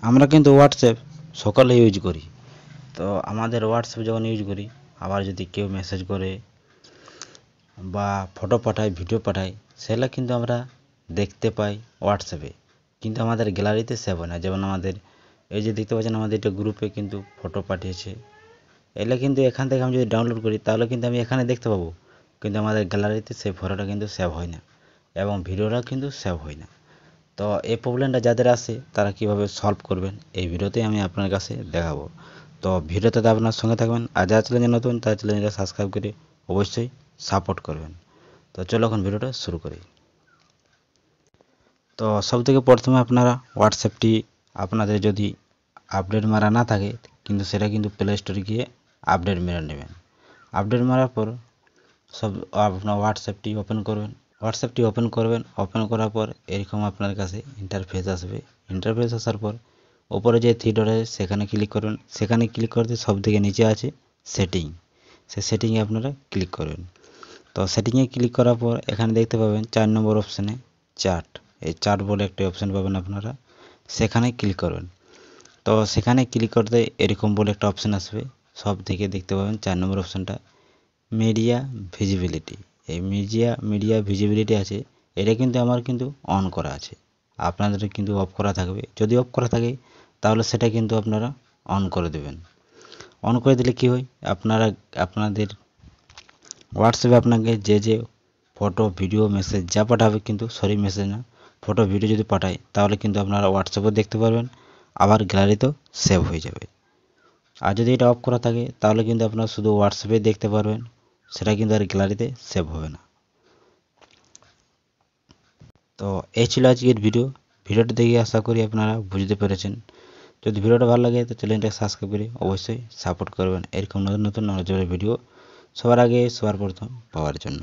আমরা কিন্তু হোয়াটসঅ্যাপ সকালে ইউজ করি। তো আমাদের হোয়াটসঅ্যাপ যখন ইউজ করি, আবার যদি কেউ মেসেজ করে বা ফটো পাঠায়, ভিডিও পাঠায়, সেগুলো কিন্তু আমরা দেখতে পাই হোয়াটসঅ্যাপে, কিন্তু আমাদের গ্যালারিতে সেভ হয় না। যেমন আমাদের এই যে দেখতে পাচ্ছেন, আমাদের একটা গ্রুপে কিন্তু ফটো পাঠিয়েছে, এগুলো কিন্তু এখান থেকে আমি যদি ডাউনলোড করি তাহলে কিন্তু আমি এখানে দেখতে পাবো, কিন্তু আমাদের গ্যালারিতে সেই ফটোটা কিন্তু সেভ হয় না এবং ভিডিওটা কিন্তু সেভ হয় না। তো এই প্রবলেমটা যাদের আসে তারা কিভাবে সলভ করবেন এই ভিডিওতে আমি আপনার কাছে দেখাবো। তো ভিডিওতে আপনার সঙ্গে থাকবেন, আর যারা চ্যানেলে নতুন তারা চ্যানেলটা সাবস্ক্রাইব করে অবশ্যই সাপোর্ট করবেন। তো চলো এখন ভিডিওটা শুরু করি। তো সবথেকে প্রথমে আপনারা হোয়াটসঅ্যাপটি আপনাদের যদি আপডেট মারা না থাকে, কিন্তু সেটা কিন্তু প্লে স্টোরে গিয়ে আপডেট মেরে নেবেন। আপডেট মারার পর সব আপনার হোয়াটসঅ্যাপটি ওপেন করবেন। ওপেন করার পর এরকম আপনার কাছে ইন্টারফেস আসবে। ইন্টারফেস আসার পর ওপরে যে থ্রি ডট আছে সেখানে ক্লিক করবেন। সেখানে ক্লিক করতে সব থেকে নিচে আছে সেটিং, সেটিংয়ে আপনারা ক্লিক করবেন। তো সেটিংয়ে ক্লিক করার পর এখানে দেখতে পাবেন 4 নম্বর অপশানে চার্ট, এই চার্ট বলে একটা অপশান পাবেন আপনারা, সেখানে ক্লিক করবেন। তো সেখানে ক্লিক করতে এরকম বলে একটা অপশান আসবে, সব থেকে দেখতে পাবেন 4 নম্বর অপশানটা মিডিয়া ভিজিবিলিটি। এই মিডিয়া ভিজিবিলিটি আছে, এটা কিন্তু আমার কিন্তু অন করা আছে, আপনাদের কিন্তু অফ করা থাকবে। যদি অফ করা থাকে তাহলে সেটা কিন্তু আপনারা অন করে দেবেন। অন করে দিলে কি হয়, আপনাদের হোয়াটসঅ্যাপে আপনাকে যে ফটো, ভিডিও, মেসেজ যা পাঠাবে, কিন্তু সরি মেসেজ না, ফটো, ভিডিও যদি পাঠায় তাহলে কিন্তু আপনারা হোয়াটসঅ্যাপেও দেখতে পারবেন, আবার গ্যালারিতেও সেভ হয়ে যাবে। আর যদি এটা অফ করা থাকে তাহলে কিন্তু আপনারা শুধু হোয়াটসঅ্যাপে দেখতে পারবেন, সেটা কিন্তু আর গ্যালারিতে সেভ হবে না। তো এই ছিল আজকের ভিডিওটা দেখে আশা করি আপনারা বুঝতে পেরেছেন। যদি ভিডিওটা ভালো লাগে তো চ্যানেলটা সাবস্ক্রাইব করে অবশ্যই সাপোর্ট করবেন, এরকম নতুন নতুন নজরের ভিডিও সবার আগে সবার প্রথম পাওয়ার জন্য।